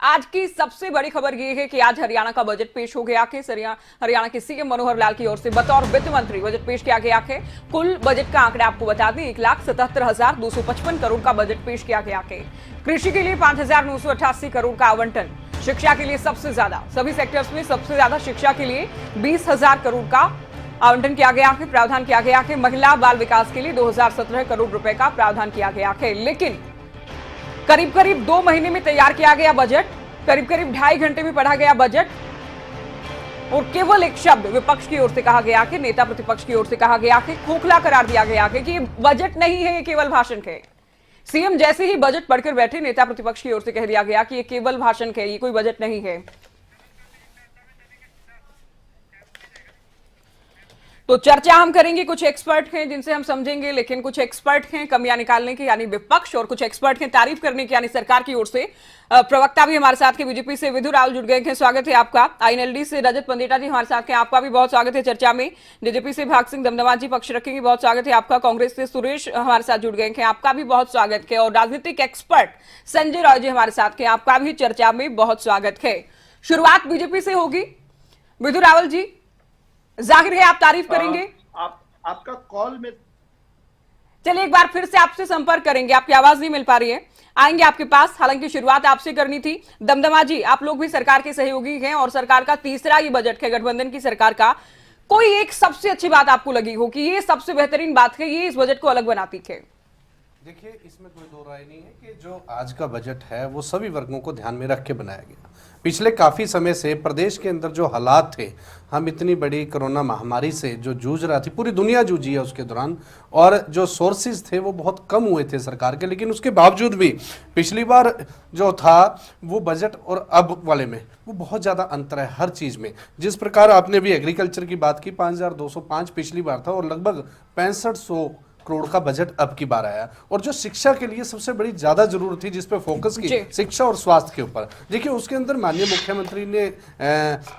आज की सबसे बड़ी खबर यह है कि आज हरियाणा का बजट पेश हो गया है। हरियाणा के सीएम मनोहर लाल की ओर से बतौर वित्त मंत्री बजट पेश किया गया है। कुल बजट का आंकड़ा आपको बता दें, 1,77,255 करोड़ का बजट पेश किया गया है। कृषि के लिए 5,988 करोड़ का आवंटन, शिक्षा के लिए सबसे ज्यादा, सभी सेक्टर्स में सबसे ज्यादा शिक्षा के लिए 20,000 करोड़ का आवंटन किया गया है, प्रावधान किया गया है। महिला बाल विकास के लिए 2017 करोड़ रुपए का प्रावधान किया गया है। लेकिन करीब करीब 2 महीने में तैयार किया गया बजट, करीब करीब 2.5 घंटे में पढ़ा गया बजट, और केवल एक शब्द विपक्ष की ओर से कहा गया कि नेता प्रतिपक्ष की ओर से कहा गया कि खोखला करार दिया गया है कि ये बजट नहीं है, ये केवल भाषण है। सीएम जैसे ही बजट पढ़कर बैठे, नेता प्रतिपक्ष की ओर से कह दिया गया कि ये केवल भाषण है, ये कोई बजट नहीं है। तो चर्चा हम करेंगे, कुछ एक्सपर्ट हैं जिनसे हम समझेंगे, लेकिन कुछ एक्सपर्ट हैं कमियां निकालने के यानी विपक्ष, और कुछ एक्सपर्ट हैं तारीफ करने के यानी सरकार की ओर से। प्रवक्ता भी हमारे साथ के बीजेपी से विधु रावल जुड़ गए हैं, स्वागत है आपका। आईएनएलडी से रजत पंदेटा जी हमारे साथ हैं, आपका भी बहुत स्वागत है चर्चा में। जेजेपी से भाग सिंह दमदमा जी पक्ष रखेंगे, बहुत स्वागत है आपका। कांग्रेस से सुरेश हमारे साथ जुड़ गए हैं, आपका भी बहुत स्वागत है। और राजनीतिक एक्सपर्ट संजय रॉय जी हमारे साथ हैं, आपका भी चर्चा में बहुत स्वागत है। शुरुआत बीजेपी से होगी। विधु रावल जी, जाहिर है आप तारीफ करेंगे। आपका कॉल में, चलिए एक बार फिर से आपसे संपर्क करेंगे, आपकी आवाज नहीं मिल पा रही है, आएंगे आपके पास। हालांकि शुरुआत आपसे करनी थी। दमदमा जी, आप लोग भी सरकार के सहयोगी हैं और सरकार का तीसरा ये बजट है गठबंधन की सरकार का। कोई एक सबसे अच्छी बात आपको लगी हो कि ये सबसे बेहतरीन बात है, ये इस बजट को अलग बनाती है? देखिए, इसमें कोई दो राय नहीं है कि जो आज का बजट है वो सभी वर्गों को ध्यान में रख के बनाया गया। पिछले काफ़ी समय से प्रदेश के अंदर जो हालात थे, हम इतनी बड़ी कोरोना महामारी से जो जूझ रहा थी, पूरी दुनिया जूझी है उसके दौरान, और जो सोर्सेज थे वो बहुत कम हुए थे सरकार के, लेकिन उसके बावजूद भी पिछली बार जो था वो बजट और अब वाले में वो बहुत ज़्यादा अंतर है हर चीज़ में। जिस प्रकार आपने भी एग्रीकल्चर की बात की, 5,205 पिछली बार था और लगभग 6500 करोड़ का बजट अब की बार आया। और जो शिक्षा के लिए सबसे बड़ी ज्यादा जरूरत थी, जिस पे फोकस की, शिक्षा और स्वास्थ्य के ऊपर, देखिए उसके अंदर माननीय मुख्यमंत्री ने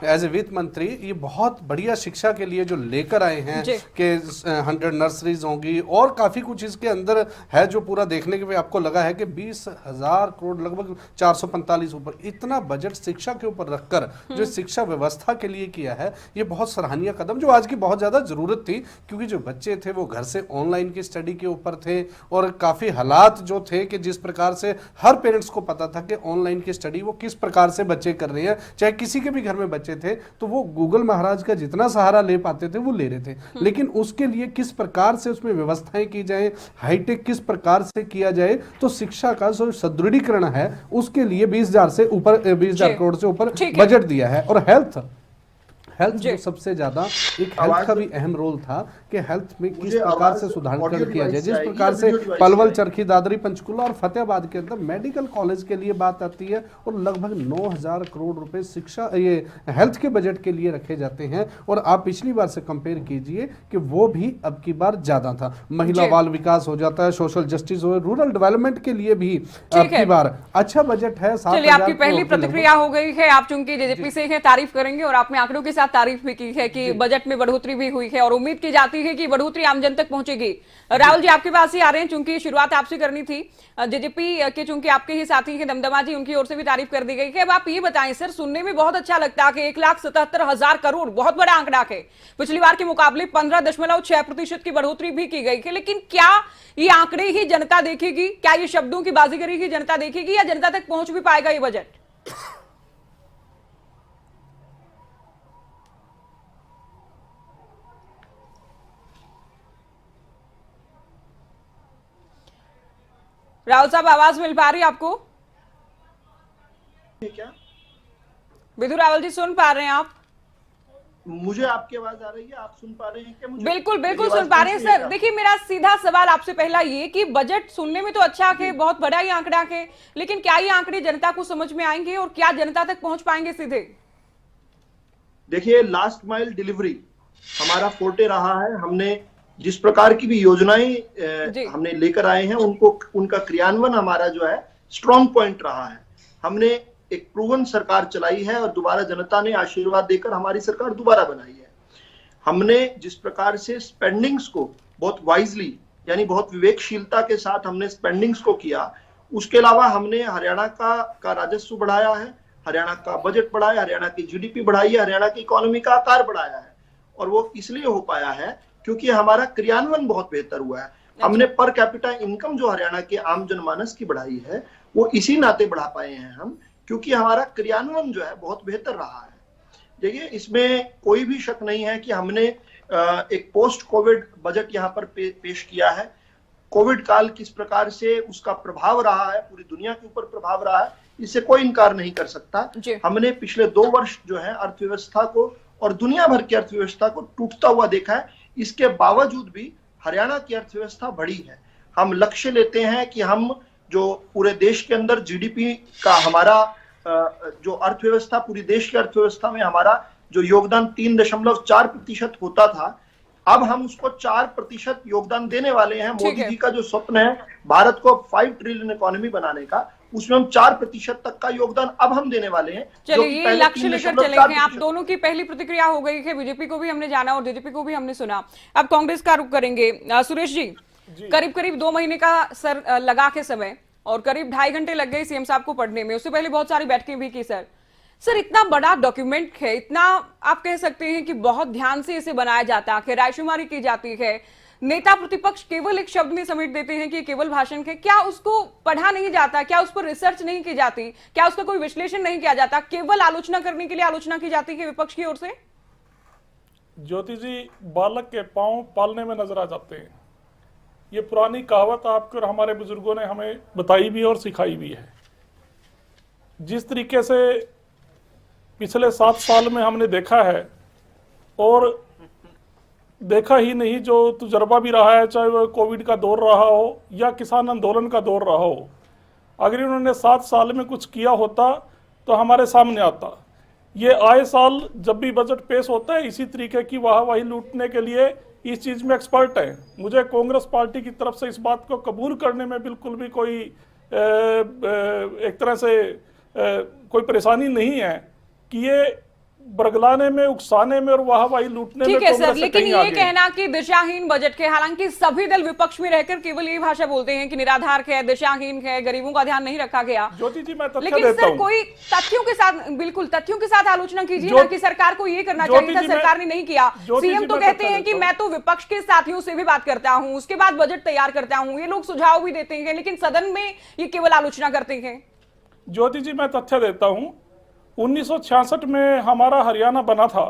एज ए वित्त मंत्री ये बहुत बढ़िया शिक्षा के लिए जो लेकर आए हैं कि 100 नर्सरीज होंगी और काफी कुछ इसके अंदर है, जो पूरा देखने के भी आपको लगा है कि 20,000 करोड़, लगभग 445 ऊपर इतना बजट शिक्षा के ऊपर रखकर जो शिक्षा व्यवस्था के लिए किया है, ये बहुत सराहनीय कदम, जो आज की बहुत ज्यादा जरूरत थी। क्योंकि जो बच्चे थे वो घर से ऑनलाइन की स्टडी के ऊपर थे और काफी हालात जो थे कि जिस प्रकार से हर पेरेंट्स को पता था कि ऑनलाइन की स्टडी वो किस प्रकार से बच्चे कर रहे हैं, चाहे किसी के भी घर में बच्चे थे तो वो गूगल महाराज का जितना सहारा ले पाते थे वो ले रहे थे। लेकिन उसके लिए किस प्रकार से उसमें व्यवस्थाएं की जाए, हाईटेक किस प्रकार से किया जाए, तो शिक्षा का जो सुदृढ़ीकरण है उसके लिए 20,000 से ऊपर, 20,000 करोड़ से ऊपर बजट दिया है। और हेल्थ जो सबसे ज्यादा, एक हेल्थ का भी अहम रोल था कि हेल्थ में किस प्रकार से सुधार किया जाए। जिस प्रकार से पलवल, चरखी, दादरी, पंचकुला और फतेहाबाद के अंदर मेडिकल कॉलेज के लिए बात आती है और लगभग 9,000 करोड़ रुपए शिक्षा, ये हेल्थ के बजट के लिए रखे जाते हैं। और आप पिछली बार से कंपेयर कीजिए कि वो भी अब की बार ज्यादा था। महिला बाल विकास हो जाता है, सोशल जस्टिस हो, रूरल डेवलपमेंट के लिए भी अब की बार अच्छा बजट है। चलिए, आपकी पहली प्रतिक्रिया हो गई है, आप चूंकि जेजेपी से हैं, तारीफ करेंगे और आपने आंकड़ों के साथ तारीफ भी की है कि बजट में बढ़ोतरी भी हुई है और उम्मीद की जाती है कि बढ़ोतरी आम जन तक पहुंचेगी। राहुल जी, आपके पास ही आ रहे हैं, चूंकि शुरुआत आपसे करनी थी। जेजेपी के चूंकि आपके ही साथी हैं दमदमा जी, उनकी ओर से भी तारीफ कर दी गई है। अब आप ये बताएं सर, सुनने में बहुत अच्छा लगता है कि 1,77,000 करोड़ बहुत बड़ा आंकड़ा है, पिछली बार के मुकाबले 15.6% की बढ़ोतरी भी की गई है। लेकिन क्या ये आंकड़े ही जनता देखेगी? क्या ये शब्दों की बाजीगरी ही जनता देखेगी या जनता तक पहुंच भी पाएगा ये बजट? राहुल साहब, आवाज मिल पा रही है आपको? क्या विधु रावल जी, सुन पा रहे हैं आप? मुझे आपकी आवाज आ रही है, आप सुन पा रहे हैं क्या मुझे? बिल्कुल बिल्कुल सुन पा रहे हैं सर। देखिए, मेरा सीधा सवाल आपसे पहला ये कि बजट सुनने में तो अच्छा है, बहुत बड़ा ही आंकड़ा है, लेकिन क्या ये आंकड़े जनता को समझ में आएंगे और क्या जनता तक पहुंच पाएंगे सीधे? देखिए, लास्ट माइल डिलीवरी हमारा फोर्टे रहा है। हमने जिस प्रकार की भी योजनाएं हमने लेकर आए हैं, उनका क्रियान्वयन हमारा जो है स्ट्रॉन्ग पॉइंट रहा है। हमने एक प्रूवन सरकार चलाई है और दोबारा जनता ने आशीर्वाद देकर हमारी सरकार दोबारा बनाई है। हमने जिस प्रकार से स्पेंडिंग्स को बहुत वाइजली, यानी बहुत विवेकशीलता के साथ हमने स्पेंडिंग्स को किया, उसके अलावा हमने हरियाणा का राजस्व बढ़ाया है, हरियाणा का बजट बढ़ाया, हरियाणा की जीडीपी बढ़ाई है, हरियाणा की इकोनॉमी का आकार बढ़ाया है। और वो इसलिए हो पाया है क्योंकि हमारा क्रियान्वयन बहुत बेहतर हुआ है। हमने पर कैपिटा इनकम जो हरियाणा के आम जनमानस की बढ़ाई है वो इसी नाते बढ़ा पाए हैं हम, क्योंकि हमारा क्रियान्वयन जो है बहुत बेहतर रहा है। देखिए, इसमें कोई भी शक नहीं है कि हमने एक पोस्ट कोविड बजट यहाँ पर पेश किया है। कोविड काल किस प्रकार से उसका प्रभाव रहा है, पूरी दुनिया के ऊपर प्रभाव रहा है, इससे कोई इनकार नहीं कर सकता। हमने पिछले 2 वर्ष जो है अर्थव्यवस्था को और दुनिया भर की अर्थव्यवस्था को टूटता हुआ देखा है। इसके बावजूद भी हरियाणा की अर्थव्यवस्था बढ़ी है। हम लक्ष्य लेते हैं कि हम जो पूरे देश के अंदर जीडीपी का हमारा जो अर्थव्यवस्था, पूरी देश की अर्थव्यवस्था में हमारा जो योगदान 3.4% होता था, अब हम उसको 4% योगदान देने वाले हैं। मोदी जी का जो स्वप्न है भारत को 5 ट्रिलियन इकोनॉमी बनाने का, उसमें हम 4% तक का योगदान अब हम देने वाले हैं। चलिए, ये लक्ष्य लेकर चलेंगे। आप दोनों की पहली प्रतिक्रिया हो गई है, बीजेपी को भी हमने जाना और जेजेपी को भी हमने सुना। अब कांग्रेस का रुख करेंगे। सुरेश जी, करीब करीब 2 महीने का सर लगा के समय और करीब 2.5 घंटे लग गए सीएम साहब को पढ़ने में। उससे पहले बहुत सारी बैठकें भी की। सर इतना बड़ा डॉक्यूमेंट है, इतना आप कह सकते हैं कि बहुत ध्यान से इसे बनाया जाता है, रायशुमारी की जाती है, नेता प्रतिपक्ष केवल एक शब्द में समेट देते हैं कि केवल भाषण है। क्या उसको पढ़ा नहीं जाता? क्या उस पर रिसर्च नहीं की जाती? क्या उसका कोई विश्लेषण नहीं किया जाता? केवल आलोचना करने के लिए आलोचना की जाती है विपक्ष की ओर से। ज्योति जी, बालक के पांव पालने में नजर आ जाते हैं। ये पुरानी कहावत आपके और हमारे बुजुर्गों ने हमें बताई भी और सिखाई भी है। जिस तरीके से पिछले 7 साल में हमने देखा है, और देखा ही नहीं, जो तजुर्बा भी रहा है, चाहे वो कोविड का दौर रहा हो या किसान आंदोलन का दौर रहा हो, अगर इन्होंने 7 साल में कुछ किया होता तो हमारे सामने आता। ये आए साल जब भी बजट पेश होता है इसी तरीके की वाहवाही लूटने के लिए इस चीज में एक्सपर्ट है। मुझे कांग्रेस पार्टी की तरफ से इस बात को कबूल करने में बिल्कुल भी कोई एक तरह से कोई परेशानी नहीं है कि ये बरगलाने में, उकसाने में और वाहवाही लूटने में। ठीक है सर, लेकिन ये कहना कि दिशाहीन बजट के, हालांकि सभी दल विपक्ष में रहकर केवल यही भाषा बोलते हैं कि निराधार है, दिशाहीन है, गरीबों का ध्यान नहीं रखा गया। ज्योति जी, मैं तथ्य लेकिन देता सर हूं। कोई तथ्यों के साथ, बिल्कुल तथ्यों के साथ आलोचना कीजिए ना कि सरकार को ये करना चाहिए था, सरकार ने नहीं किया। सीएम तो कहते हैं कि मैं तो विपक्ष के साथियों से भी बात करता हूं, उसके बाद बजट तैयार करता हूं, ये लोग सुझाव भी देते हैं, लेकिन सदन में ये केवल आलोचना करते हैं। ज्योति जी, मैं तथ्य देता हूं। 1966 में हमारा हरियाणा बना था,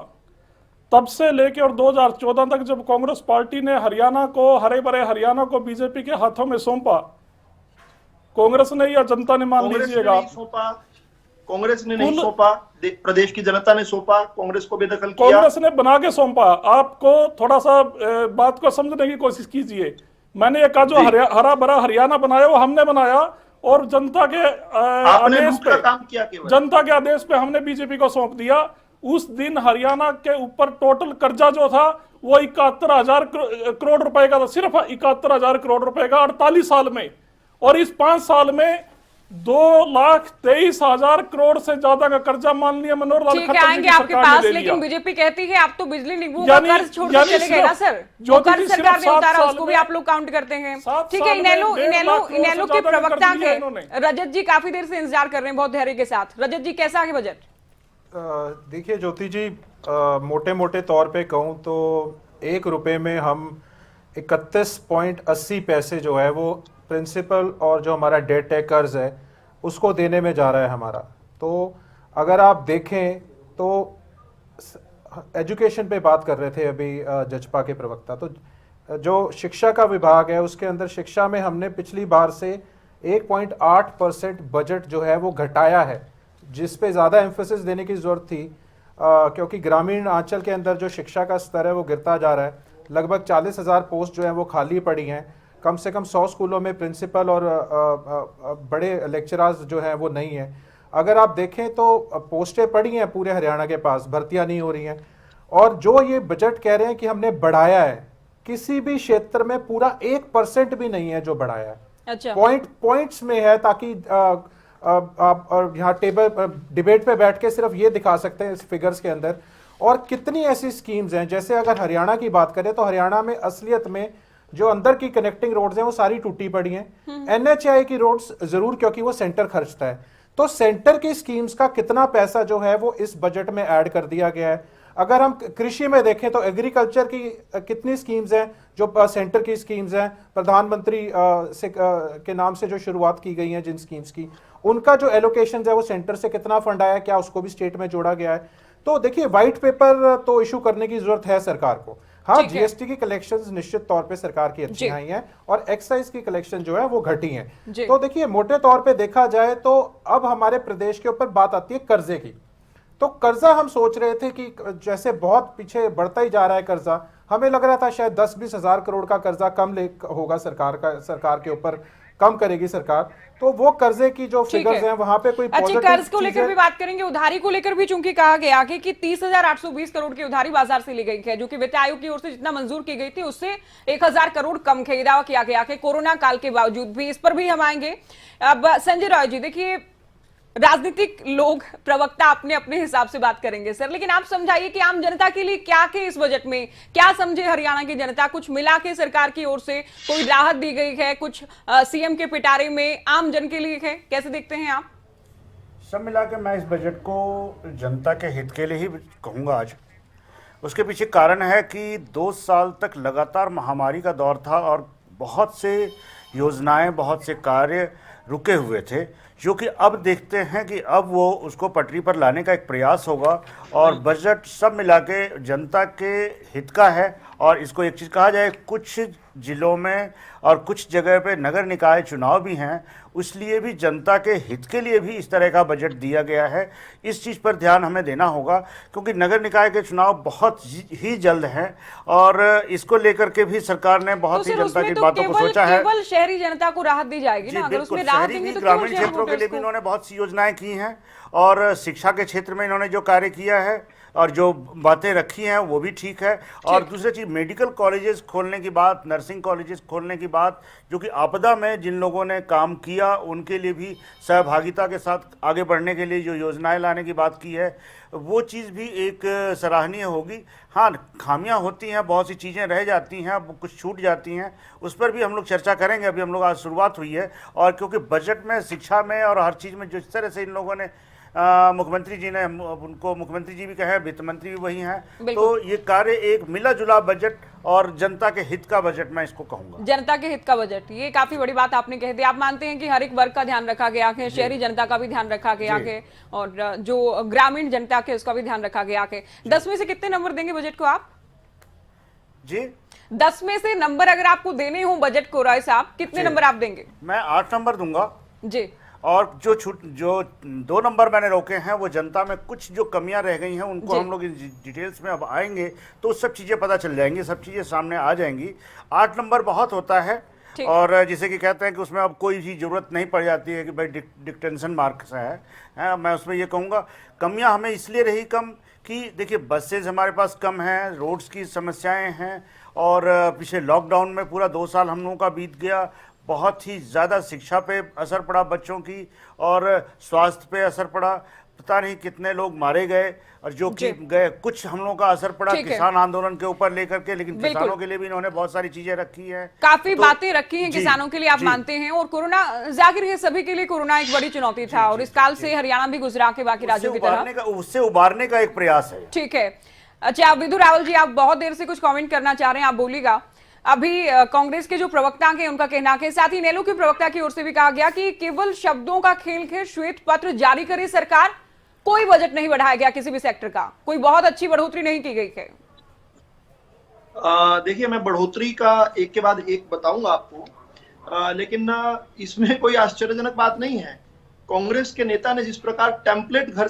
तब से लेके और 2014 तक जब कांग्रेस पार्टी ने हरियाणा को, हरे भरे हरियाणा को बीजेपी के हाथों में सौंपा, कांग्रेस ने या जनता ने, मान लीजिएगा, कांग्रेस ने नहीं सौंपा, प्रदेश की जनता ने सौंपा, कांग्रेस को बेदखल किया, कांग्रेस ने बना के सौंपा। आपको थोड़ा सा बात को समझने की कोशिश कीजिए। मैंने ये कहा जो हरा भरा हरियाणा बनाया वो हमने बनाया, और जनता के आदेश पे, काम किया केवल जनता के आदेश पे हमने बीजेपी को सौंप दिया। उस दिन हरियाणा के ऊपर टोटल कर्जा जो था वो 71,000 करोड़ रुपए का था, सिर्फ 71,000 करोड़ रुपए का 48 साल में। और इस 5 साल में 2,23,000 करोड़ से ज्यादा का कर्जा मान लिया मनोहर लाल खट्टर जी आएंगे आपके पास, लेकिन बीजेपी कहती है आप तो बिजली निगमों का कर्ज छोड़कर चले गए ना सर, जो कर्ज सरकार ने उतारा उसको भी आप लोग काउंट करते हैं। ठीक है, इनेलो के प्रवक्ता थे रजत जी, काफी देर से इंतजार कर रहे हैं बहुत धैर्य के साथ। रजत जी, कैसा है बजट? देखिए ज्योति जी, मोटे मोटे तौर पे कहूं तो 1 रुपए में हम 31.80 पैसे जो है वो प्रिंसिपल और जो हमारा डेट है, कर्ज है, उसको देने में जा रहा है हमारा। तो अगर आप देखें तो एजुकेशन पे बात कर रहे थे अभी जजपा के प्रवक्ता, तो जो शिक्षा का विभाग है उसके अंदर शिक्षा में हमने पिछली बार से 1.8% बजट जो है वो घटाया है, जिस पे ज़्यादा एम्फेसिस देने की ज़रूरत थी, क्योंकि ग्रामीण अंचल के अंदर जो शिक्षा का स्तर है वो गिरता जा रहा है। लगभग 40,000 पोस्ट जो है वो खाली पड़ी हैं। कम से कम 100 स्कूलों में प्रिंसिपल और बड़े लेक्चरर्स जो हैं वो नहीं हैं। अगर आप देखें तो पोस्टें पड़ी हैं पूरे हरियाणा के पास, भर्तियां नहीं हो रही हैं। और जो ये बजट कह रहे हैं कि हमने बढ़ाया है, किसी भी क्षेत्र में पूरा 1% भी नहीं है जो बढ़ाया है। अच्छा, पॉइंट्स में है, ताकि आप यहाँ टेबल डिबेट पे बैठ के सिर्फ ये दिखा सकते हैं इस फिगर्स के अंदर। और कितनी ऐसी स्कीम्स हैं, जैसे अगर हरियाणा की बात करें तो हरियाणा में असलियत में जो अंदर की कनेक्टिंग रोड्स हैं वो सारी टूटी पड़ी हैं। NHAI की रोड्स जरूर, क्योंकि वो सेंटर खर्चता है, तो सेंटर की स्कीम्स का कितना पैसा जो है वो इस बजट में ऐड कर दिया गया है। अगर हम कृषि में देखें तो एग्रीकल्चर की कितनी स्कीम्स हैं जो सेंटर की स्कीम्स हैं, प्रधानमंत्री के नाम से जो शुरुआत की गई हैं जिन स्कीम्स की, उनका जो एलोकेशन है वो सेंटर से कितना फंड आया, क्या उसको भी स्टेट में जोड़ा गया है। तो देखिए, व्हाइट पेपर तो इशू करने की जरूरत है सरकार को। हाँ, GST की कलेक्शंस निश्चित तौर पे सरकार की अच्छी आई हैं और एक्साइज की कलेक्शन जो है वो घटी है। तो देखिए, मोटे तौर पे देखा जाए तो अब हमारे प्रदेश के ऊपर बात आती है कर्जे की। तो कर्जा हम सोच रहे थे कि जैसे बहुत पीछे बढ़ता ही जा रहा है कर्जा, हमें लग रहा था शायद 10-20 हजार करोड़ का कर्जा कम होगा सरकार के ऊपर, कम करेगी सरकार। तो वो कर्जे की जो फिगर्स हैं वहां पे कोई अच्छा, कर्ज को लेकर भी बात करेंगे, उधारी को लेकर भी चूंकि कहा गया कि 30,820 करोड़ की उधारी बाजार से ली गई है, जो कि वित्त आयोग की ओर से जितना मंजूर की गई थी उससे 1,000 करोड़ कम है। दावा किया गया कि कोरोना काल के बावजूद भी। इस पर भी हम आएंगे। अब संजय रॉय जी, देखिए, राजनीतिक लोग, प्रवक्ता अपने अपने हिसाब से बात करेंगे सर, लेकिन आप समझाइए कि आम जनता के लिए क्या के इस बजट में क्या समझे हरियाणा की जनता? कुछ मिला के सरकार की ओर से कोई राहत दी गई है, कुछ सीएम के पिटारे में आम जन के लिए है, कैसे देखते हैं आप? सब मिला के मैं इस बजट को जनता के हित के लिए ही कहूँगा आज। उसके पीछे कारण है कि 2 साल तक लगातार महामारी का दौर था और बहुत से योजनाएं, बहुत से कार्य रुके हुए थे, जो कि अब देखते हैं कि अब वो उसको पटरी पर लाने का एक प्रयास होगा। और बजट सब मिला के जनता के हित का है। और इसको एक चीज़ कहा जाए, कुछ जिलों में और कुछ जगह पे नगर निकाय चुनाव भी हैं, इसलिए भी जनता के हित के लिए भी इस तरह का बजट दिया गया है। इस चीज़ पर ध्यान हमें देना होगा, क्योंकि नगर निकाय के चुनाव बहुत ही जल्द हैं और इसको लेकर के भी सरकार ने बहुत ही जनता की बातों को सोचा है। केवल शहरी जनता को राहत दी जाएगी ना, अगर उसमें राहत देंगे तो ग्रामीण क्षेत्रों के लिए भी इन्होंने बहुत सी योजनाएं की हैं और शिक्षा के क्षेत्र में इन्होंने जो कार्य किया है और जो बातें रखी हैं वो भी ठीक है। और दूसरी चीज़, मेडिकल कॉलेजेस खोलने की बात, नर्सिंग कॉलेजेस खोलने की बात, जो कि आपदा में जिन लोगों ने काम किया उनके लिए भी सहभागिता के साथ आगे बढ़ने के लिए जो योजनाएं लाने की बात की है, वो चीज़ भी एक सराहनीय होगी। हाँ, खामियां होती हैं, बहुत सी चीज़ें रह जाती हैं, कुछ छूट जाती हैं, उस पर भी हम लोग चर्चा करेंगे। अभी हम लोग आज शुरुआत हुई है और क्योंकि बजट में, शिक्षा में और हर चीज़ में जिस तरह से इन लोगों ने मुख्यमंत्री जी ने, उनको मुख्यमंत्री जी भी कहे, वित्त मंत्री भी वही हैं, तो ये कार्य एक मिला जुला बजट और जनता के हित का बजट मैं इसको कहूंगा। जनता के हित का बजट, ये काफी बड़ी बात आपने कह दी। आप मानते हैं कि हर एक वर्ग का ध्यान रखा गया है, शहरी जनता का भी ध्यान रखा गया है और जो ग्रामीण जनता के उसका भी ध्यान रखा गया है। 10 में से कितने नंबर देंगे बजट को आप जी? 10 में से नंबर अगर आपको देने हो बजट को, रॉय साहब, कितने नंबर आप देंगे? मैं 8 नंबर दूंगा जी। और जो 2 नंबर मैंने रोके हैं वो जनता में कुछ जो कमियां रह गई हैं उनको हम लोग डिटेल्स में अब आएंगे तो सब चीज़ें पता चल जाएंगी, सब चीज़ें सामने आ जाएंगी। 8 नंबर बहुत होता है और जिसे कि कहते हैं कि उसमें अब कोई भी ज़रूरत नहीं पड़ जाती है कि भाई डिक्टेंशन मार्क्स है। मैं उसमें ये कहूँगा कमियाँ हमें इसलिए रही कम कि देखिए, बसेज हमारे पास कम हैं, रोड्स की समस्याएँ हैं और पिछले लॉकडाउन में पूरा 2 साल हम लोगों का बीत गया, बहुत ही ज़्यादा शिक्षा पे असर पड़ा बच्चों की और स्वास्थ्य पे असर पड़ा, पता नहीं कितने लोग मारे गए और जो कि गए, कुछ हम लोगों का असर पड़ा किसान आंदोलन के ऊपर लेकर के, लेकिन किसानों के लिए भी इन्होंने बहुत सारी चीजें रखी हैं, काफी बातें रखी हैं किसानों के लिए, आप मानते हैं। और कोरोना, जाहिर है सभी के लिए कोरोना एक बड़ी चुनौती था और इस काल से हरियाणा भी गुजरा के बाकी राज्यों की तरह, उससे उबारने का एक प्रयास है। ठीक है। अच्छा, विधु रावल जी, आप बहुत देर से कुछ कमेंट करना चाह रहे हैं, आप बोलिएगा। अभी कांग्रेस के जो प्रवक्ता हैं उनका कहना है, साथ ही नेलो के प्रवक्ता की ओर से भी कहा गया कि केवल शब्दों का खेल है, श्वेत पत्र जारी करे सरकार, कोई बजट नहीं बढ़ाया गया किसी भी सेक्टर का, कोई बहुत अच्छी बढ़ोतरी नहीं की गई है। देखिए, मैं बढ़ोतरी का एक के बाद एक बताऊंगा आपको, लेकिन इसमें कोई आश्चर्यजनक बात नहीं है। कांग्रेस के नेता ने जिस प्रकार टेम्पलेट घर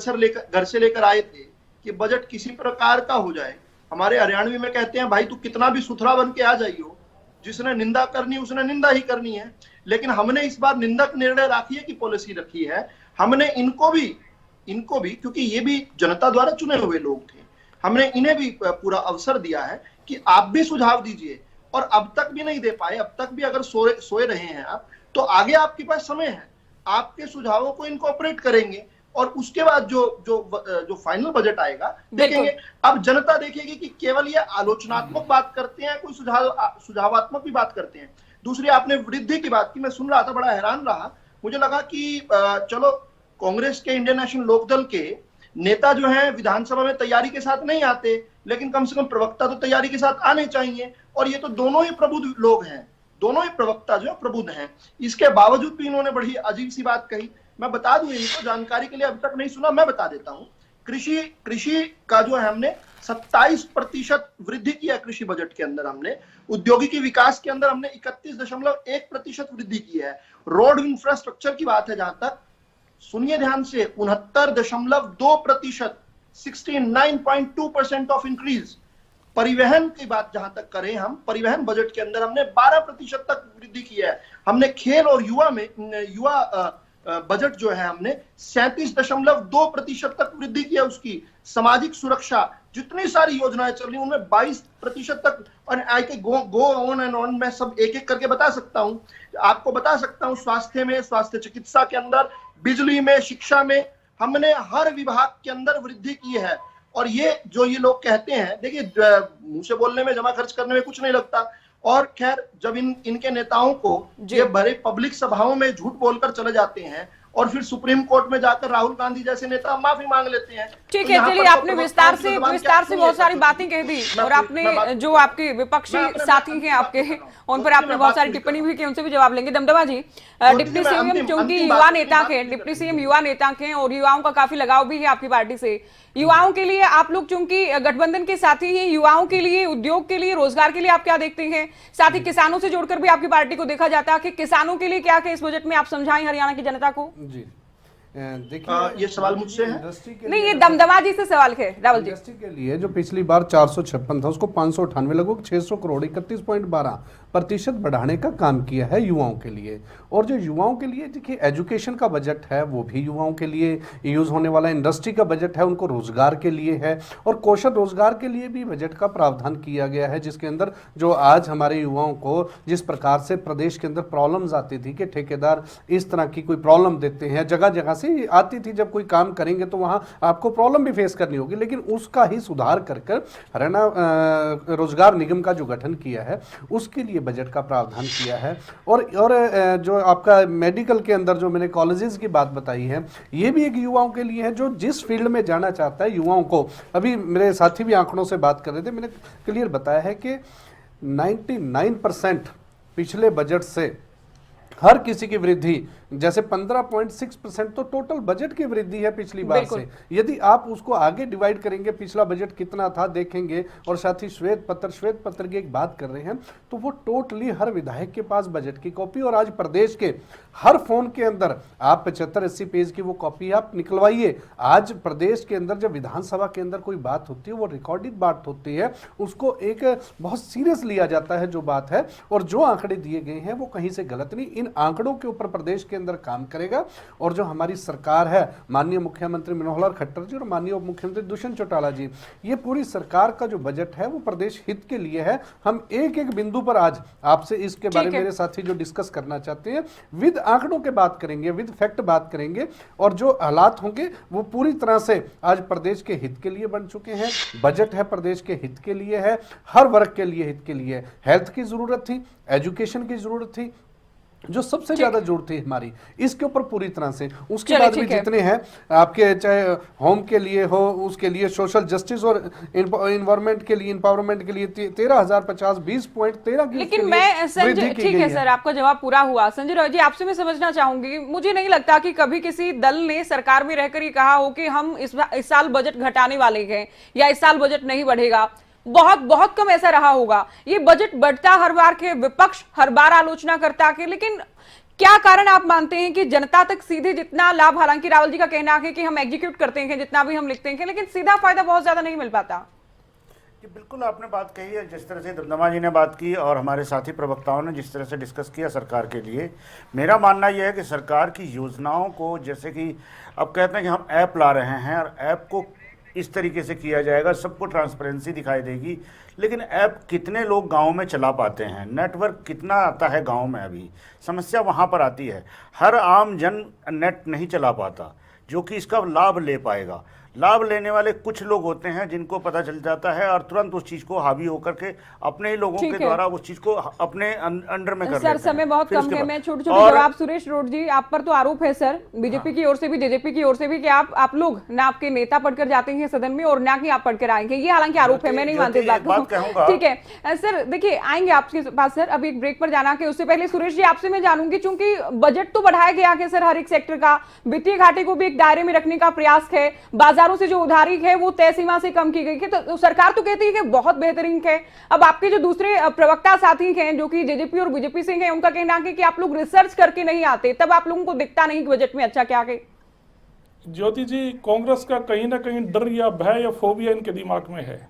से लेकर आए थे कि बजट किसी प्रकार का हो जाए, हमारे हरियाणवी में कहते हैं भाई तू कितना भी सुथरा बन के आ जाइयो, जिसने निंदा करनी उसने निंदा ही करनी है। लेकिन हमने इस बार निंदक निर्णय रखी है कि पॉलिसी रखी है, हमने इनको भी क्योंकि ये भी जनता द्वारा चुने हुए लोग थे, हमने इन्हें भी पूरा अवसर दिया है कि आप भी सुझाव दीजिए। और अब तक भी नहीं दे पाए, अब तक भी अगर सोए रहे हैं आप, तो आगे आपके पास समय है, आपके सुझावों को इनकॉर्पोरेट करेंगे और उसके बाद जो फाइनल बजट आएगा देखेंगे। अब जनता देखेगी कि केवल ये आलोचनात्मक बात करते हैं, कोई सुझावात्मक भी बात करते हैं। दूसरी, आपने वृद्धि की बात की, मैं सुन रहा था, बड़ा हैरान रहा। मुझे लगा कि चलो कांग्रेस के, इंडियन नेशनल लोकदल के नेता जो हैं विधानसभा में तैयारी के साथ नहीं आते, लेकिन कम से कम प्रवक्ता तो तैयारी के साथ आने चाहिए। और ये तो दोनों ही प्रबुद्ध लोग हैं, दोनों ही प्रवक्ता जो है प्रबुद्ध हैं। इसके बावजूद भी इन्होंने बड़ी अजीब सी बात कही। मैं बता दूं, इनको जानकारी के लिए अभी तक नहीं सुना, मैं बता देता हूं। कृषि का जो है हमने 27% वृद्धि किया कृषि बजट के अंदर। हमने औद्योगिकी विकास के अंदर हमने 31.1% वृद्धि की है। रोड इंफ्रास्ट्रक्चर की बात है जहां तक, सुनिए ध्यान से, 69.2%, 69.2% ऑफ इंक्रीज। परिवहन की बात जहां तक करें हम, परिवहन बजट के अंदर हमने 12% तक वृद्धि की है। हमने खेल और युवा बजट जो है हमने 37.2% तक वृद्धि किया उसकी। सामाजिक सुरक्षा, जितनी सारी योजनाएं चल रही उनमें 22% तक। और आई के गो ऑन एंड ऑन, मैं सब एक एक करके बता सकता हूं, आपको बता सकता हूं। स्वास्थ्य में, स्वास्थ्य चिकित्सा के अंदर, बिजली में, शिक्षा में, हमने हर विभाग के अंदर वृद्धि की है। और ये जो ये लोग कहते हैं, देखिए मुंह से बोलने में, जमा खर्च करने में कुछ नहीं लगता। और खैर, जब इनके नेताओं को ये बड़े पब्लिक सभाओं में झूठ बोलकर चले जाते हैं और फिर सुप्रीम कोर्ट में जाकर राहुल गांधी जैसे नेता माफी मांग लेते हैं। ठीक है, चलिए, आपने विस्तार से बहुत सारी बातें कह दी, और आपने जो आपके विपक्षी साथी हैं आपके, उन पर आपने बहुत सारी टिप्पणी भी की, उनसे भी जवाब लेंगे। दमदमा जी, डिप्टी सीएम चूंकि युवा नेता के, डिप्टी सीएम युवा नेता के, और युवाओं का काफी लगाव भी है आपकी पार्टी से। युवाओं के लिए आप लोग चूंकि गठबंधन के साथी हैं, युवाओं के लिए, उद्योग के लिए, रोजगार के लिए आप क्या देखते हैं? साथ ही किसानों से जोड़कर भी आपकी पार्टी को देखा जाता है कि किसानों के लिए क्या क्या इस बजट में आप समझाएं हरियाणा की जनता को। जी देखिए, ये सवाल मुझसे है? नहीं, ये दमदमा जी से सवाल है। राहुल जी, इंडस्ट्री के लिए जो पिछली बार 456 था, उसको 598, लगभग 600 करोड़, 31.12% बढ़ाने का काम किया है युवाओं के लिए। और जो युवाओं के लिए, देखिए, एजुकेशन का बजट है वो भी युवाओं के लिए यूज होने वाला, इंडस्ट्री का बजट है उनको रोजगार के लिए है, और कौशल रोजगार के लिए भी बजट का प्रावधान किया गया है, जिसके अंदर जो आज हमारे युवाओं को जिस प्रकार से प्रदेश के अंदर प्रॉब्लम्स आती थी कि ठेकेदार इस तरह की कोई प्रॉब्लम देते हैं, जगह जगह से आती थी, जब कोई काम करेंगे तो वहां आपको प्रॉब्लम भी फेस करनी होगी, लेकिन उसका ही सुधार कर हरियाणा रोजगार निगम का जो गठन किया है उसके लिए बजट का प्रावधान किया है। और जो आपका मेडिकल के अंदर जो मैंने कॉलेजेस की बात बताई है, ये भी एक युवाओं के लिए है, जो जिस फील्ड में जाना चाहता है युवाओं को। अभी मेरे साथी भी आंकड़ों से बात कर रहे थे, मैंने क्लियर बताया है कि 99% पिछले बजट से हर किसी की वृद्धि, जैसे 15.6% तो टोटल बजट की वृद्धि है पिछली बार से। यदि आप उसको आगे डिवाइड करेंगे, पिछला बजट कितना था देखेंगे, और साथ ही श्वेत पत्र की एक बात कर रहे हैं, तो वो टोटली हर विधायक के पास बजट की कॉपी, और आज प्रदेश के हर फोन के अंदर आप 75-80 पेज की वो कॉपी आप निकलवाइए। आज प्रदेश के अंदर जब विधानसभा के अंदर कोई बात होती है, वो रिकॉर्डेड बात होती है, उसको एक बहुत सीरियस लिया जाता है जो बात है, और जो आंकड़े दिए गए हैं वो कहीं से गलत नहीं। इन आंकड़ों के ऊपर प्रदेश के अंदर काम करेगा, और जो हमारी सरकार है, माननीय मुख्यमंत्री मनोहर लाल खट्टर जी और माननीय उप मुख्यमंत्री दुष्यंत चौटाला जी, ये पूरी सरकार का जो बजट है वो प्रदेश हित के लिए है। हम एक एक बिंदु पर आज आपसे इसके बारे में मेरे साथी जो डिस्कस करना चाहते हैं, विद आंकड़ों के बात करेंगे, विद फैक्ट बात करेंगे, और जो हालात होंगे वो पूरी तरह से आज प्रदेश के हित के लिए बन चुके हैं। बजट है प्रदेश के हित के लिए है, हर वर्ग के लिए हित के लिए। हेल्थ की जरूरत थी, एजुकेशन की जरूरत थी, जो सबसे ज्यादा जरूरत थी हमारी, इसके ऊपर पूरी तरह से। उसके बाद भी जितने हैं आपके, चाहे होम के लिए हो, उसके लिए सोशल जस्टिस और इन्वायरमेंट के लिए, इंपावरमेंट के लिए 13,050 20.13 की। लेकिन मैं संजय, ठीक है सर, आपका जवाब पूरा हुआ। संजय रॉय जी, आपसे मैं समझना चाहूंगी, मुझे नहीं लगता कि कभी किसी दल ने सरकार में रहकर ही कहा हो कि हम इस साल बजट घटाने वाले हैं या इस साल बजट नहीं बढ़ेगा। बहुत बहुत कम ऐसा रहा होगा। ये बजट बढ़ता हर बार के, विपक्ष हर बार आलोचना करता के, लेकिन क्या कारण आप मानते हैं कि जनता तक सीधे जितना लाभ, हालांकि राहुल जी का कहना है कि हम एग्जीक्यूट करते हैं जितना भी हम लिखते हैं, लेकिन सीधा फायदा बहुत ज्यादा नहीं मिल पाता। कि बिल्कुल आपने बात कही है, जिस तरह से दमदमा जी ने बात की और हमारे साथी प्रवक्ताओं ने जिस तरह से डिस्कस किया सरकार के लिए, मेरा मानना यह है कि सरकार की योजनाओं को, जैसे कि अब कहते हैं कि हम ऐप ला रहे हैं और ऐप को इस तरीके से किया जाएगा, सबको ट्रांसपेरेंसी दिखाई देगी, लेकिन ऐप कितने लोग गांव में चला पाते हैं, नेटवर्क कितना आता है गांव में, अभी समस्या वहां पर आती है। हर आम जन नेट नहीं चला पाता, जो कि इसका लाभ ले पाएगा। लाभ लेने वाले कुछ लोग होते हैं जिनको पता चल जाता है और तुरंत उस चीज को हावी होकर के अपने ही लोगों के द्वारा उस चीज को अपने अंडर में कर लेते हैं। सर समय बहुत फिर कम उसके है, बाद- मैं छोटे छोटे जवाब सुरेश रोड जी, आप पर तो आरोप है सर बीजेपी की ओर से भी जेजेपी की ओर से भी कि आप लोग ना आपके नेता पढ़कर जाते हैं सदन में और ना कि आप पढ़कर आएंगे, ये हालांकि आरोप है, मैं नहीं मानती इस बात एक बात को। कहूंगा। ठीक है सर, देखिए आएंगे आपके पास सर, अभी एक ब्रेक पर जाना के उससे पहले सुरेश जी आपसे मैं जानूंगी, चूंकि बजट तो बढ़ाया गया है सर हर एक सेक्टर का, वित्तीय घाटे को भी एक दायरे में रखने का प्रयास है, बाजारों से जो उधारी है वो तय सीमा से कम की गई है, तो सरकार तो कहती है कि बहुत बेहतरीन है। अब आपके जो दूसरे प्रवक्ता साथी हैं जो कि जेजेपी और बीजेपी से हैं, उनका कहना है कि आप लोग रिसर्च करके नहीं आते, तब आप लोगों को दिखता नहीं कि बजट में अच्छा क्या है। ज्योति जी, कांग्रेस का कहीं ना कहीं डर या भय या फोबिया इनके दिमाग में है।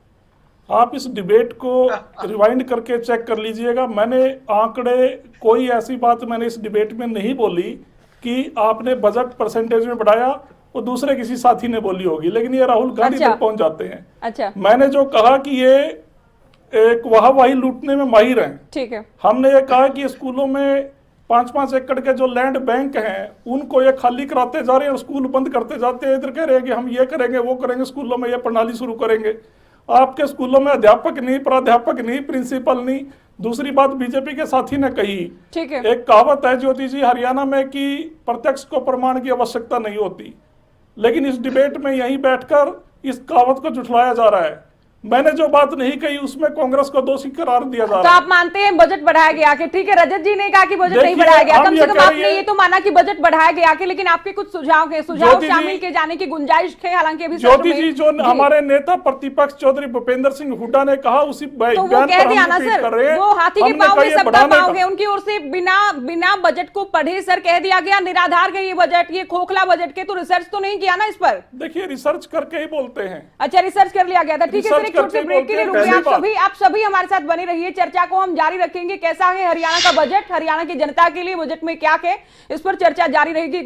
आप इस डिबेट को रिवाइंड करके चेक कर लीजिएगा, मैंने आंकड़े कोई ऐसी बात मैंने इस डिबेट में नहीं बोली कि आपने बजट परसेंटेज में बढ़ाया, वो दूसरे किसी साथी ने बोली होगी, लेकिन ये राहुल गांधी अच्छा। तक पहुंच जाते हैं। अच्छा, मैंने जो कहा कि ये एक वाहवाही लूटने में माहिर हैं, ठीक है। हमने ये कहा कि स्कूलों में 5-5 एकड़ के जो लैंड बैंक हैं उनको ये खाली कराते जा रहे हैं और स्कूल बंद करते जाते हैं। इधर कह रहे हैं कि हम ये करेंगे वो करेंगे, स्कूलों में ये प्रणाली शुरू करेंगे। आपके स्कूलों में अध्यापक नहीं, प्राध्यापक नहीं, प्रिंसिपल नहीं। दूसरी बात बीजेपी के साथी ने कही, ठीक है। एक कहावत है ज्योति जी हरियाणा में कि प्रत्यक्ष को प्रमाण की आवश्यकता नहीं होती, लेकिन इस डिबेट में यहीं बैठकर इस कहावत को झुठलाया जा रहा है। मैंने जो बात नहीं कही उसमें कांग्रेस को दोषी करार दिया जा तो रहा है। आप मानते हैं बजट बढ़ाया गया कि ठीक है, रजत जी ने कहा कि बजट नहीं देखिए, बढ़ाया गया, हम कम ये से कम कह रहे आपने हैं- ये तो माना कि बजट बढ़ाया गया कि, लेकिन आपके कुछ सुझाव है, सुझाव ज्योति जी- शामिल किए जाने की गुंजाइश है, हालांकि अभी सत्र ज्योति में- जी, जो हमारे नेता प्रतिपक्ष चौधरी भूपेंद्र सिंह हुड्डा ने कहा उसी तो वो बयान कह पर दिया हम ना रिपीट सर, कर रहे हैं। वो हाथी के हमने पांव कहा में ये सबका बढ़ाने पांव का- है, उनकी ओर से बिना बजट को पढ़े सर कह दिया गया निराधार है ये बजट, ये खोखला बजट के, तो रिसर्च तो नहीं किया ना इस पर। देखिए रिसर्च करके ही बोलते हैं। अच्छा, रिसर्च कर लिया गया था, ठीक है सर, रिसर्च एक छोटे करके ब्रेक के लिए बोलते हैं, रुकिए। पहली आप सभी हमारे साथ बने रहिए, चर्चा को हम जारी रखेंगे। कैसा है हरियाणा का बजट, हरियाणा की जनता के लिए बजट में क्या है, इस पर चर्चा जारी रहेगी।